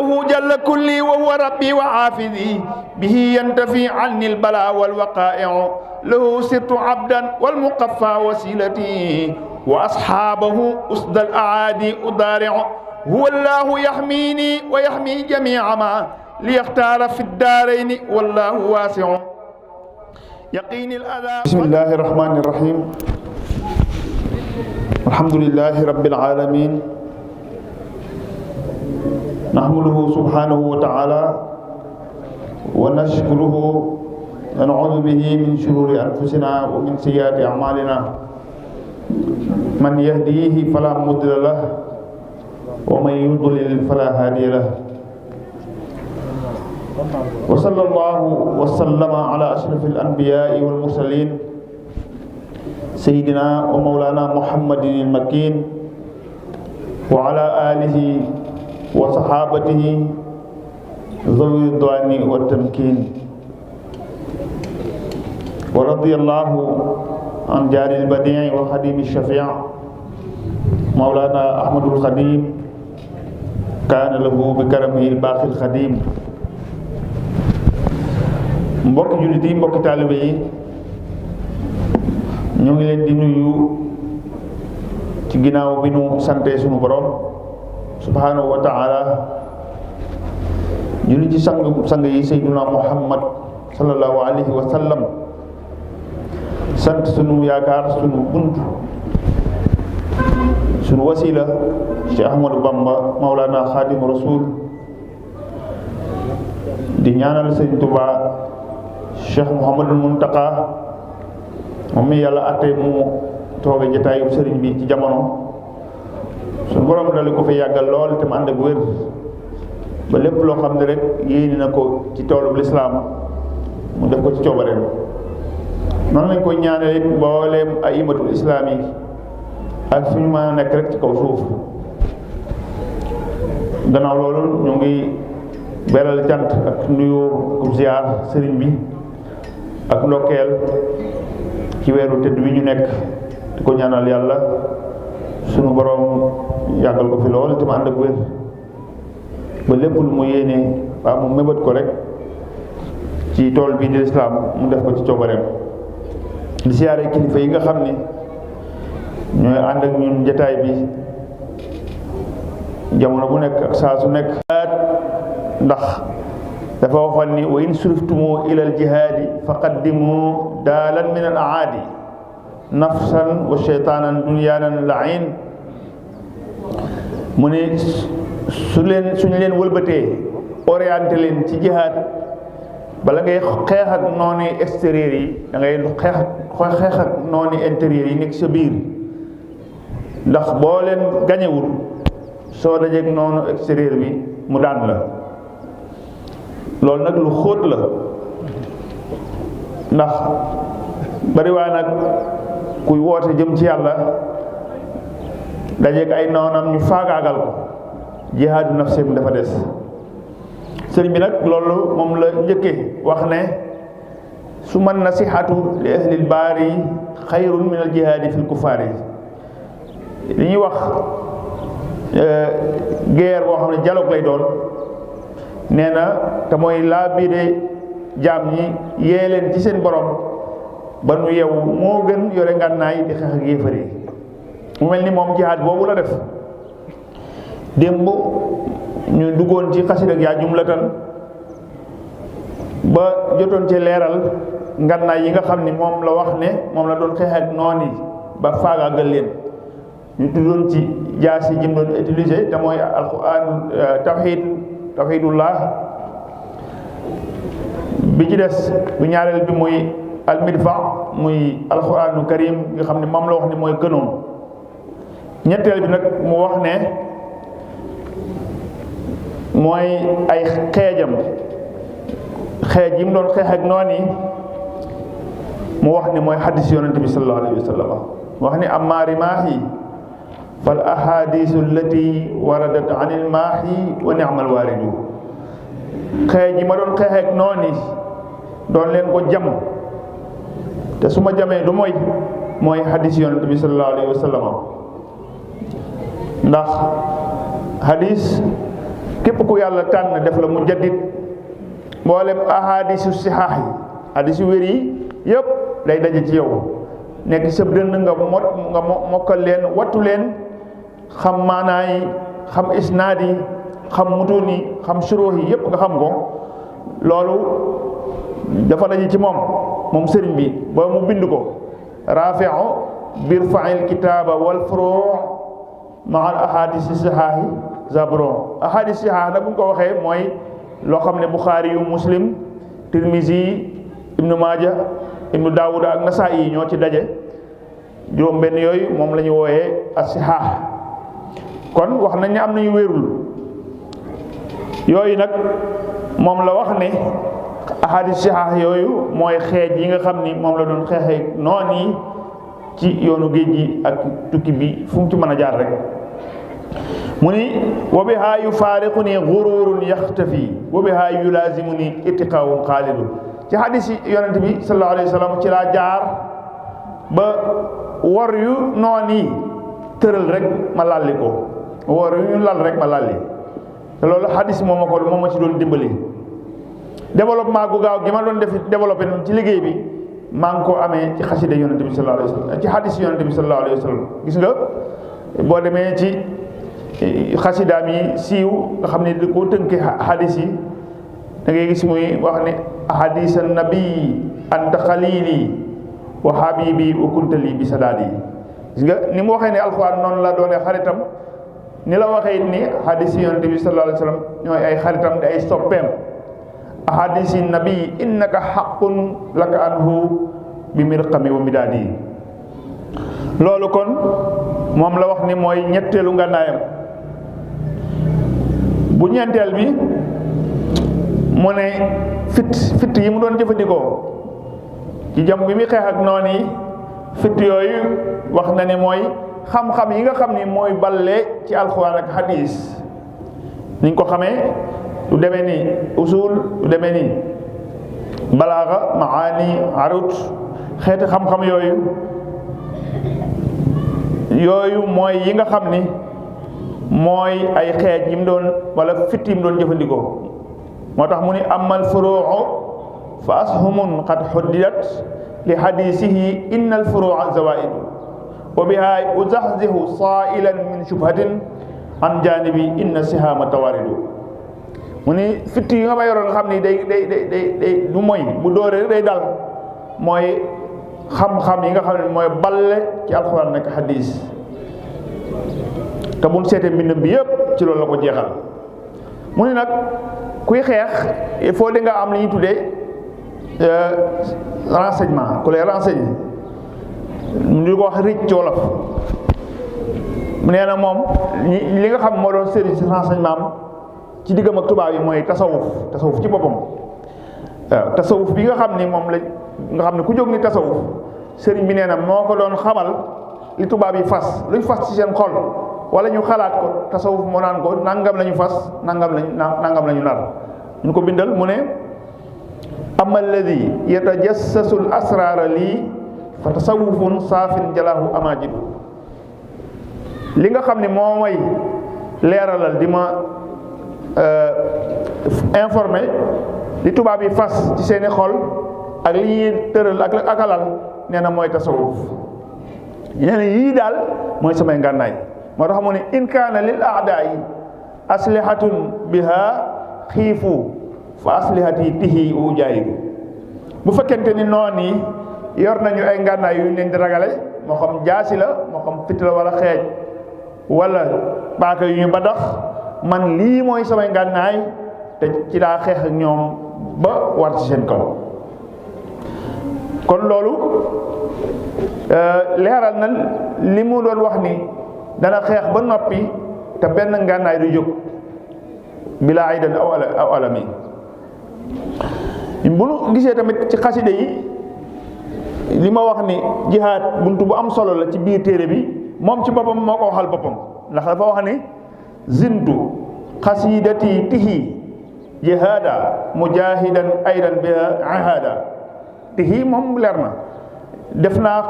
له جل كلي وهو ربي وحافظي به ينتفي عني البلاء والوقائع له سرت عبدا والمقفى وسيلتي وأصحابه أسد الأعادي أضارع هو الله يحميني ويحمي جميع ما ليختار في الدارين والله واسع يقيني الأذى. بسم الله الرحمن الرحيم الحمد لله رب العالمين نحمده سبحانه وتعالى ونشكره ونعوذ به من شرور أنفسنا ومن سيئات أعمالنا من يهديه فلا مضل له ومن يضلل فلا هادي له وصلى الله وسلم على أشرف الأنبياء والمرسلين سيدنا ومولانا محمد المكين وعلى آله وصحابته ذوي الرضوان والتمكين ورضي الله عن جار البديع والخديم الشفيع مولانا أحمد الخديم كان له بكرمه الباقي الخديم. mbokki jullit yi mbokki taalibe yi ñu ngi leen di nuyu ci ginnaaw bi nu sante sunu borom subhanahu wa ta'ala julli ci sang yi sayyiduna Muhammad sallallahu alayhi wa sallam sant sunu yaakaar sunu bunt sunu wasila ci Ahmadu Bamba Mawlana Xaadimu Rasul di ñaanal Sëriñ Tuubaa Cheikh Mouhamadul Muntaka moom mi yàlla àtte mu tooge jataayu sëriñ bi ci jamono suñu borom dali ko fi yàggal lool te mu ànd ak wér ba lépp loo xam ne rek yéene na ko ci toolub lislaam mu def ko ci coobareem noonu lañ koy ñaanale mbooleem ay imatul islaam yi ak fu ñu mën a nekk rek ci kaw suuf. gannaaw loolu ñu ngi beral cant ak nuyoo ak ziar sëriñ bi ak ndokkeel ci weeru tëdd bi ñu nekk di ko ñaanal yàlla sunu borom yàggal ko fi lool te mu ànd ak wér ba lépp lu mu yéene waa mu mébét ko rek ci tool bii di lislaam mu def ko ci coobareem. di siyaare kilifa yi nga xam ni ñooy ànd ak ñun jataay bi jamono bu nekk ak saa su nekk ndax dafa waxoon ni wa in suriftumu ilal jihaadi faqaddimu daalan min al aadi nafsan wa sheytaanan dunyaanan lain mu ne suñu leen wëlbatee orienté leen ci jihaad bala ngay xeex ak nooni extérieur yi da ngay xeex ak nooni intérieur yi nekk sa biir ndax boo leen gañewul soo dajeek noonu extérieur bi mu daan la. loolu nag lu xóot la ndax bariwaa nag kuy woote jëm ci yàlla dajeek ay noonam ñu faagaagal ko jihaadu nafsim dafa des. sëriñ bi nag loolu moom la njëkkee wax ne su man nasihatu li ahlil baari xayrun min al jihaadi fil kufaari li ñuy wax guerre boo xam ne dialogue lay doon nee na te mooy laa biire jaam ñi yee leen ci seen borom ba nu yeewu moo gën yore ngànnaay di xeex ak yéefar yi. mu mel ni moom jihaad boobu la def. démb ñu duggoon ci xasida ak yaa jumlatan ba jotoon ci leeral ngànnaay yi nga xam ni moom la wax ne moom la doon xeex ak noon yi ba faagaagal leen. ñu tuddoon ci jaas yi jëm doon utiliser te mooy alquran tawxidullah bi ci des bu ñaareel bi muy almidfa muy alquranu karim nga xam ne moom la wax ni mooy gënoon. ñetteel bi nag mu wax ne mooy ay xeejam xeej yi mu doon xeex ak noon yi mu wax ni mooy xaddis yonente bi sallallahu alayhi wa sallam mu wax ni amma rimaahi fal ahadisu allati waradat an il maahi wa ni'mal waaridu xeej yi ma doon xeex ak noon yi doon leen ko jam te su ma jamee du mooy xaddis yonente bi sallallahu alayhi wa sallam ndax hadis képp ku yàlla tànn def la mujaddid mboolem ahadisu sihaax yi hadis yu wér yi yëpp day daje ci yow nekk sa dënn nga mokkal leen wattu leen xam maanaa yi xam isnaad yi xam mutuun yi xam suruux yi yëpp nga xam ko loolu dafa daje ci moom sëriñ bi ba mu bind ko rafi'u birfa'il kitaaba wal furu' ma'al ahadisi sihaahi zabron ahadis sihaah nag bu ñu ko waxee mooy loo xam ne Buxaari yu Muslim Tirmizi Ibnu Maaja Ibnu Daawuda ak Nasaa'i yi ñoo ci daje juróom benn yooyu moom la ñu wooyee as-sihaah kon wax nañ ne am nañu wérul yooyu nag moom la wax ne ahadis sihaah yooyu mooy xeej yi nga xam ni moom la doon xeexee noon yi ci yoonu géej gi ak tukki bi fu mu ci mën a jaar rek mu ni wa bihaa yufaariquni gururun yaxtafi wa bihaa yulaazimuni ittiqaawun xaalidu ci hadis yi yonent bi sallallahu alayhi wa sallam ci laa jaar ba war yu noon yi tëral rek ma lalli ko war yu ñu lal rek ma lalli te loolu hadis moom ma ci doon dimbali développement gu gaaw gi ma doon def développé noonu ci liggéey bi maa ngi ko amee ci xasida yonent bi sallallahu alayhi wa sallam ci hadis yonent bi sallallahu alayhi wa sallam gis nga boo demee ci xasidaam yi siiw nga xam ne di ko tënke hadis yi da ngay gis muy wax ne hadis an nabi anta xalili wa habibi wa kuntali bi sadaadi gis nga ni mu waxee ne alxuraan noonu la doone xaritam ni la waxee ni hadis yi yonent bi sallallahu alayhi wa sallam ñooy ay xaritam di ay soppeem ahadisi nabi innaka haqqun laka anhu bi mirqami wa midaadi loolu kon moom la wax ni mooy ñetteelu ngànnaayam bu ñeenteel bi mu ne fit yi mu doon jëfandikoo ci jam bi muy xeex ak noonu yi fit yooyu wax na ne mooy xam-xam yi nga xam ni mooy balle ci alxuraan ak hadis niñ ko xamee du demee ni usul du demee ni balaaxa maani arut xeeti xam-xam yooyu mooy yi nga xam ni mooy ay xeej yi mu doon wala fit yi mu doon jëfandikoo moo tax mu ni amal furuu'u fa ashumun qad xuddidat li hadisihi innal furuu'a zawaidu wa biha uzahzihu sa'ilan min shubhatin an janibi inna sihama tawaridu mu ni fitt yi nga ma yoroon xam ni day du mooy bu dóoree day dal mooy xam-xam yi nga xam ne mooy balle ci alxuraan nekk hadis te bu ñu seetee mbindam bi yëpp ci loolu la ko jeexal mu ni nag kuy xeex il faut di nga am li ñuy tuddee renseignement ku lay renseigner ñu ko wax rëcc ci wolof nee na moom li nga xam moo doon service renseignement am ci diggam ak tubaab yi mooy tasawuf ci boppam waaw tasawuf bi nga xam ni moom la nga xam ne ku jóg ni tasawuf sëriñ bi nee na moo ko doon xamal li tubaab yi fas luñ fas ci seen xol wala ñu xalaat ko tasawuf moo naan ko nangam lañu fas nangam lañu nar ñu ko bindal mu ne ama alladi yatajassasu l asrara lii fa tasawufun saafin jalaahu amajid li nga xam ne moo may leeralal di ma informé li tubaab yi fas ci seeni xol ak li ñuy tëral ak alal nee na mooy tasawuf nee na yii daal mooy samay ngànnaay moo tax mu ne in kaana lil aadaa'i aslihatun biha xiifu fa aslihati tihi ujaayidu bu fekkente ni noon yi yor nañu ay ngànnaay yu leen di ragale moo xam jaasi la moo xam fitt la wala xeej wala paaka yu ñu badax man lii mooy samay ngànnaay te ci laa xeex ak ñoom ba war ci seen kaw kon loolu leeral na li mu doon wax ni dana xeex ba noppi te benn ngànnaay du jóg bilaa aydan aw alami bu nu gisee tamit ci xaside yi li ma wax ni jihaad buntu bu am solo la ci biir téere bi moom ci boppam moo ko waxal boppam ndax dafa wax ni zintu xasidati tihi jihaada mujahidan aydan biha ahada tihi moom leer na def naa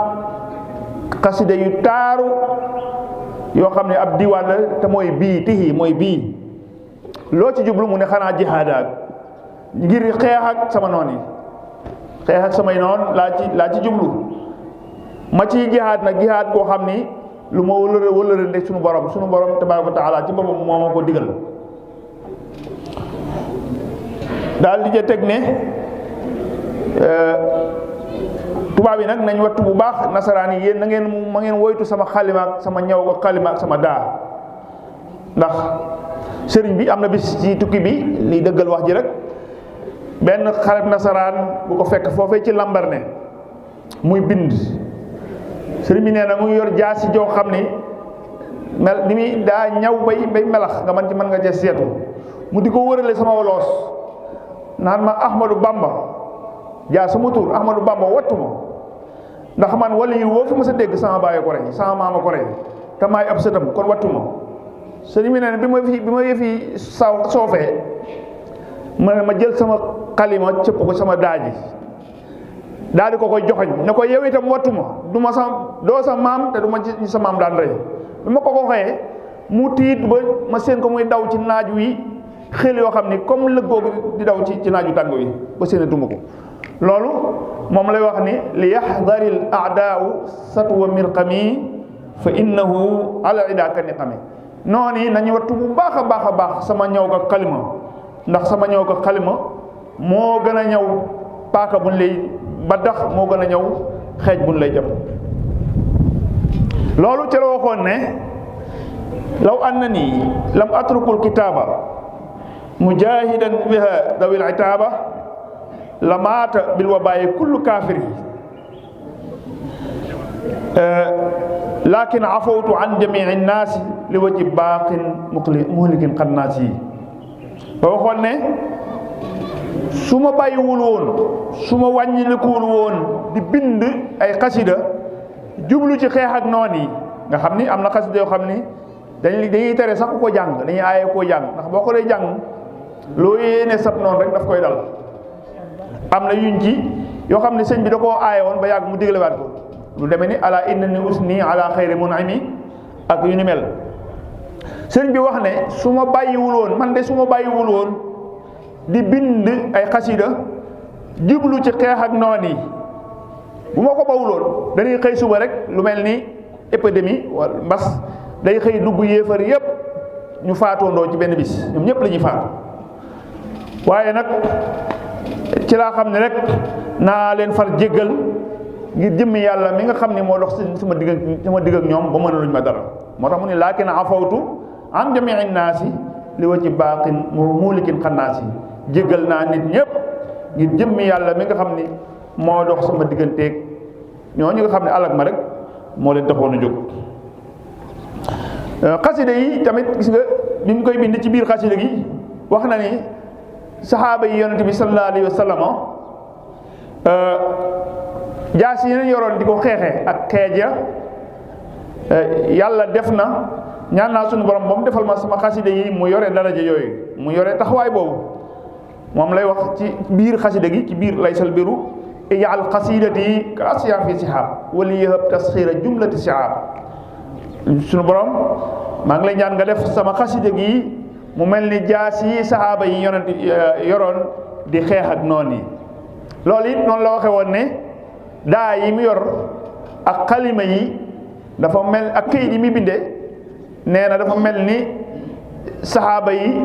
xasida yu taaru yoo xam ne ab diwaan la te mooy bii tihi mooy bii loo ci jublu mu ne xanaa jihaadaat ngir xeex ak sama noon yi, xeex ak samay noon laa ci jublu. ma ci jihaad nag jihaad koo xam ni lu ma wëlëre ndek suñu borom tabaaraka wa taala ci boppam moo ma ko digal. daal di teg ne tubaab yi nag nañ wattu bu baax nasaraan yi yéen ma ngeen woytu sama xalima ak sama ñaw ko xalima ak sama daa. ndax sëriñ bi am na bis ci tukki bi liy dëggal wax ji rek benn xarit nasaraan bu ko fekk foofee ci Lambaréné muy bind. sëriñ bi nee na mu yor jaasi joo xam ni mel ni muy daa ñaw bay melax nga man ci mën nga ca seetu mu di ko wërale sama woloos naan ma Ahmadou Bamba jaa sama tur Ahmadou Bamba wattu ma ndax man wala yi woo fi ma sa dégg sama baay ko rey sama maama ko rey te maay ab sëtam kon wattu ma. sëriñ bi nee na bi ma yëfi soofee ma jël sama xalima cëpp ko sama daaji daal di ko koy joxoñ ne ko yow itam wattu ma doo sa maam te du ma ci sa maam daan rey. bi ma ko xëyee mu tiit ba ma seen ko muy daw ci naaj wi xel yoo xam ni comme lëggoo di daw ci naaju tàng wi ba séenatuma ko. loolu moom lay wax ni li yaxdaril aadaau satwa mirqami fa innahu ala ida ka niqami. noonu yi nañu wattu bu baax a baax sama ñëw ko xalima ndax sama ñëw ko xalima moo gën a ñëw paaka buñ lay baddax moo gën a ñëw xeej buñ lay jam. loolu ci la waxoon ne law annani lam atrukul kitaaba mujahidan biha dawil itaaba la maata bil wabaayi kullu kaafiri lakin afawtu an jamii nnaasi li waji baaqin muhlikin xannaas yi. ba waxoon ne su ma bàyyiwul woon su ma wàññilikuwul woon di bind ay xasida jublu ci xeex ak noon yi nga xam ni am na xasida yoo xam ni dañuy tere sax ku ko jàng dañuy aaye koo jàng ndax boo ko dee jàng loo yéene sab noonu rek daf koy dal. am na yuñ ci yoo xam ne sëñ bi da koo aaye woon ba yàgg mu diglewaat ko lu demee ni ala innani usni ala xayri mun'imi ak yu ni mel. sëñ bi wax ne su ma bàyyiwul woon man de su ma bàyyiwul woon di bind ay xasida jublu ci xeex ak noon yi bu ma ko bawuloon dañuy xëy suba rek lu mel ni épidémie wala mbas day xëy dugg yéefar yépp ñu faatoondoo ci benn bis ñoom ñëpp la ñuy faatu. waaye nag ci laa xam ne rek naa leen far jéggal ngir jëmmi yàlla mi nga xam ne moo dox sama digg ak ñoom ba mënaluñ ma dara. moo tax mu ne laakin afawtu an jamii naasi li wa ci baaqin muhlikin xannaasi jéggal naa nit ñëpp ngir jëmmi yàlla mi nga xam ni moo dox sama digganteeg ñooñu nga xam ne alag ma rek moo leen taxoon a jóg. xasida yi tamit gis nga bi mu koy bind ci biir xasida gi wax na ni saxaaba yi yonente bi sallallahu alayhi wa sallam jaas yi ñu yoroon di ko xeexee ak xeej ya yàlla def na ñaan naa suñu borom ba mu defal ma sama xasida yi mu yore daraja yooyu mu yore taxawaay boobu. moom lay wax ci biir xasida gi ci biir laysal biru ijaal xasidati ka asiya fi sihab wala yëhëb tasxiira jumlati sihab. suñu borom maa ngi lay ñaan nga def sama xasida gi mu mel ni jaas yi saxaaba yi yonent yoroon di xeex ak noon yi. loolu it noonu la waxe woon ne daa yi mu yor ak xalima yi dafa mel ak këyit yi muy bindee nee na dafa mel ni saxaaba yi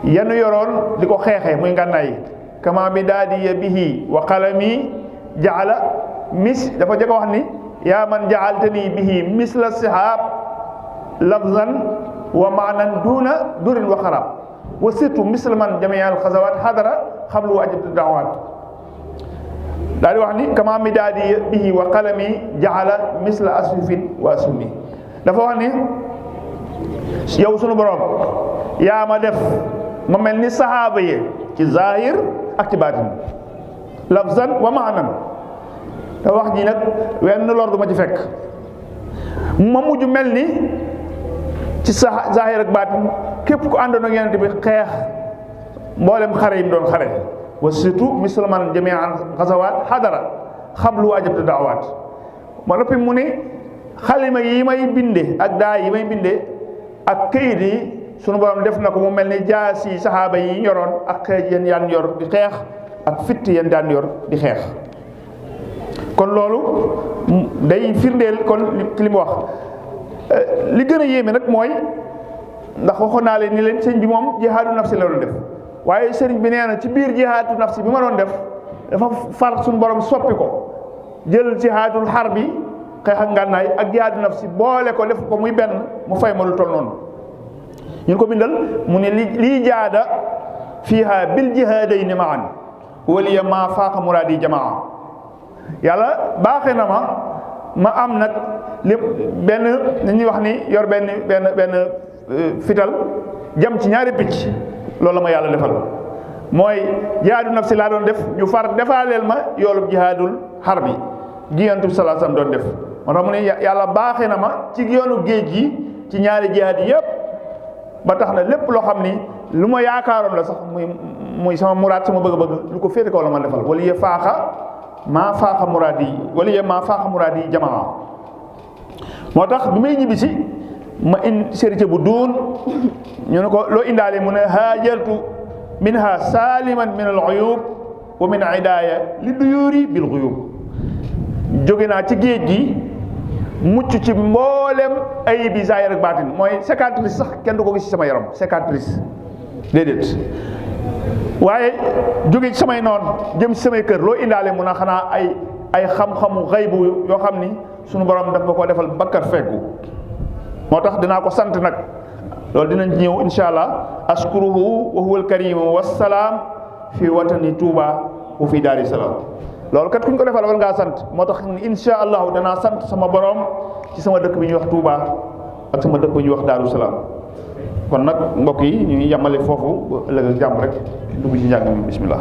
yanu yoroon di ko xeexee muy ngànnaay kama bi daadiya bihi wa qalami jaala dafa jëkk wax ni yaa man jaaltani bihi misla sihab lafzan wa maanan duna durin wa xarab wa surtout misla man jamial xasawat xadara xablu wa ajabtu daawaat. daal di wax ni kama bi daadiya bihi wa qalami jaala misla asufin wa asumi. dafa wax ni yow sunu borom yaa ma def ma mel ni saxaaba yi ci zahir ak ci baatin lafzan wa maanan. te wax ji nag wenn lor du ma ci fekk ma mujj mel ni ci zahir ak baatin képp ku àndoon ak yonent bi xeex mboolem xare yi mu doon xare wa surtout musulman jamian xasawaat xadara xablu ajabtu daawaat. ma noppi mu ni xalima yi may binde ak daa yi may binde ak këyit yi sunu borom def na ko mu mel ni jaasi saxaaba yi yoroon ak xeej yéen daan yor di xeex ak fitt yéen daan yor di xeex. kon loolu day firndeel kon li mu wax li gën a yéeme nag mooy ndax waxoon naa leen ni leen sëñ bi moom jihaadu nafsi la doon def waaye sëriñ bi nee na ci biir jihaadu nafsi bi ma doon def dafa far suñu borom soppi ko jël jihaadul xar bi xeex ak ngànnaay ak jihaadu nafsi boole ko def ko muy benn mu fay ma lu toll noonu. ñu ko bindal mu ne lii jaada fiiha bil jihaadayni ma'an waliya ma faaqa muraadi jamaa yàlla baaxee na ma am nag lépp benn ni ñuy wax ni yor benn fital jam ci ñaari picc loolu la ma yàlla defal mooy jihaadu nafsi laa doon def ñu far defaaleel ma yoolub jihaadul xar bi gi Yonent bi sallallahu alayhi wasallam doon def moo tax mu ne yàlla baaxee na ma ci yoonu géej gi ci ñaari jihaad yi yëpp ba tax na lépp loo xam ni lu ma yaakaaroon la sax muy sama muraad sama bëgg-bëgg lu ko féete kaw la ma defal wala maa faaxa muraad yi jamaa moo tax bi may ñibbisi ma sérité bu duun ñu ne ko loo indaale mu ne haajartu minha saliman min al uyub wa min idaaya li duyuri bil xuyub jóge naa ci géej gi mucc ci mboolem ayib yi zaahir ak baatin mooy cicatrice sax kenn du ko gis ci sama yaram cicatrice déedéet waaye jóge ci samay noon jëm ci samay kër loo indaale mun a xanaa ay xam-xamu xaybu yoo xam ni sunu borom daf ma ko defal bakkar fekku moo tax dinaa ko sant nag loolu dinañ ñëw insha allah ashkuruhu wa huwa alkarimu wassalaam fi watani Touba wa fi daari salaam loolu kat kuñ ko defal war ngaa sant moo tax insha allahu danaa sant sama borom ci sama dëkk bi ñuy wax Touba ak sama dëkk bi ñuy wax Daaru Salaam kon nag mbokk yi ñu yamale foofu ba ëllëg ak jàmm rek dugg ci njàng mi bismillah